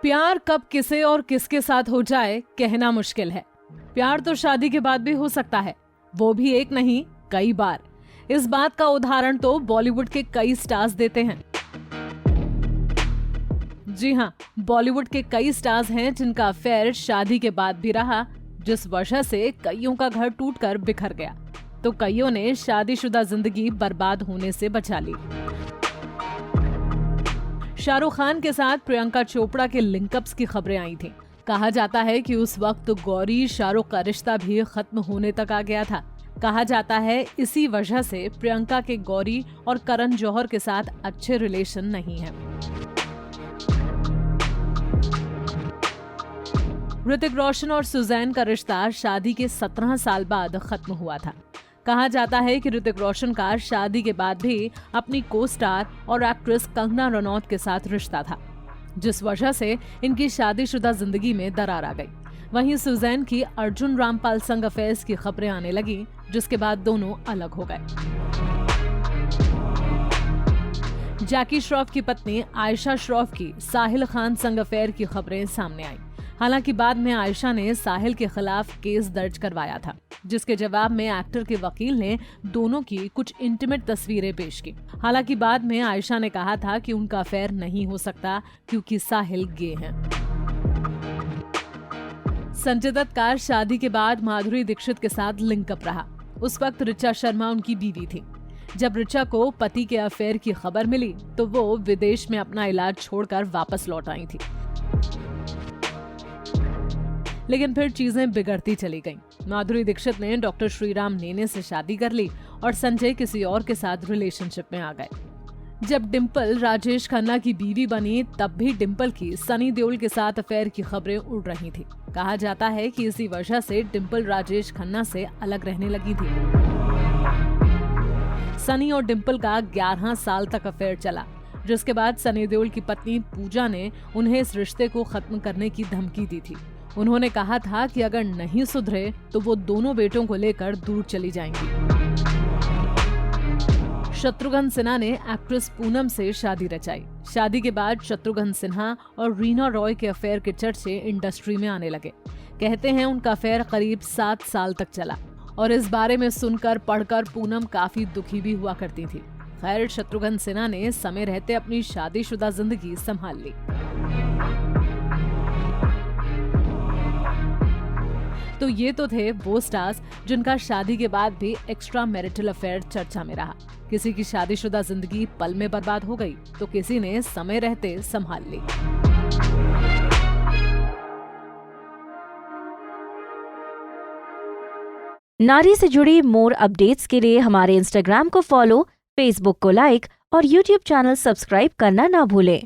प्यार कब किसे और किसके साथ हो जाए कहना मुश्किल है। प्यार तो शादी के बाद भी हो सकता है, वो भी एक नहीं कई बार। इस बात का उदाहरण तो बॉलीवुड के कई स्टार्स देते हैं। जी हाँ, बॉलीवुड के कई स्टार्स हैं जिनका अफेयर शादी के बाद भी रहा, जिस वजह से कईयों का घर टूटकर बिखर गया, तो कईयों ने शादीशुदा जिंदगी बर्बाद होने से बचा ली। शाहरुख खान के साथ प्रियंका चोपड़ा के लिंकअप्स की खबरें आई थीं। कहा जाता है कि उस वक्त गौरी शाहरुख का रिश्ता भी खत्म होने तक आ गया था। कहा जाता है इसी वजह से प्रियंका के गौरी और करण जौहर के साथ अच्छे रिलेशन नहीं है। ऋतिक रोशन और सुजैन का रिश्ता शादी के 17 साल बाद खत्म हुआ था। कहा जाता है कि ऋतिक रोशन का शादी के बाद भी अपनी को स्टार और एक्ट्रेस कंगना रनौत के साथ रिश्ता था, जिस वजह से इनकी शादीशुदा जिंदगी में दरार आ गई। वहीं सुजैन की अर्जुन रामपाल संग अफेयर्स की खबरें आने लगी, जिसके बाद दोनों अलग हो गए। जैकी श्रॉफ की पत्नी आयशा श्रॉफ की साहिल खान संग अफेयर की खबरें सामने आई। हालांकि बाद में आयशा ने साहिल के खिलाफ केस दर्ज करवाया था, जिसके जवाब में एक्टर के वकील ने दोनों की कुछ इंटीमेट तस्वीरें पेश की। हालांकि बाद में आयशा ने कहा था कि उनका अफेयर नहीं हो सकता क्योंकि साहिल गे हैं। संजय दत्त का शादी के बाद माधुरी दीक्षित के साथ लिंकअप रहा। उस वक्त ऋचा शर्मा उनकी बीवी थी। जब ऋचा को पति के अफेयर की खबर मिली तो वो विदेश में अपना इलाज छोड़कर वापस लौट आई थी, लेकिन फिर चीजें बिगड़ती चली गईं। माधुरी दीक्षित ने डॉक्टर श्रीराम नेने से शादी कर ली और संजय किसी और के साथ रिलेशनशिप में आ गए। जब डिंपल राजेश खन्ना की बीवी बनी तब भी डिंपल की सनी देओल के साथ अफेयर की खबरें उड़ रही थी। कहा जाता है कि इसी वजह से डिंपल राजेश खन्ना से अलग रहने लगी थी। सनी और डिंपल का 11 साल तक अफेयर चला, जिसके बाद सनी देओल की पत्नी पूजा ने उन्हें इस रिश्ते को खत्म करने की धमकी दी थी। उन्होंने कहा था कि अगर नहीं सुधरे तो वो दोनों बेटों को लेकर दूर चली जाएंगी। शत्रुघ्न सिन्हा ने एक्ट्रेस पूनम से शादी रचाई। शादी के बाद शत्रुघ्न सिन्हा और रीना रॉय के अफेयर के चर्चे इंडस्ट्री में आने लगे। कहते हैं उनका अफेयर करीब 7 साल तक चला और इस बारे में सुनकर पढ़कर पूनम काफी दुखी भी हुआ करती थी। खैर, शत्रुघ्न सिन्हा ने समय रहते अपनी शादीशुदा जिंदगी संभाल ली। तो ये तो थे वो स्टार्स जिनका शादी के बाद भी एक्स्ट्रा मैरिटल अफेयर चर्चा में रहा। किसी की शादीशुदा जिंदगी पल में बर्बाद हो गई तो किसी ने समय रहते संभाल ली। नारी से जुड़ी मोर अपडेट्स के लिए हमारे इंस्टाग्राम को फॉलो, फेसबुक को लाइक और यूट्यूब चैनल सब्सक्राइब करना ना भूलें।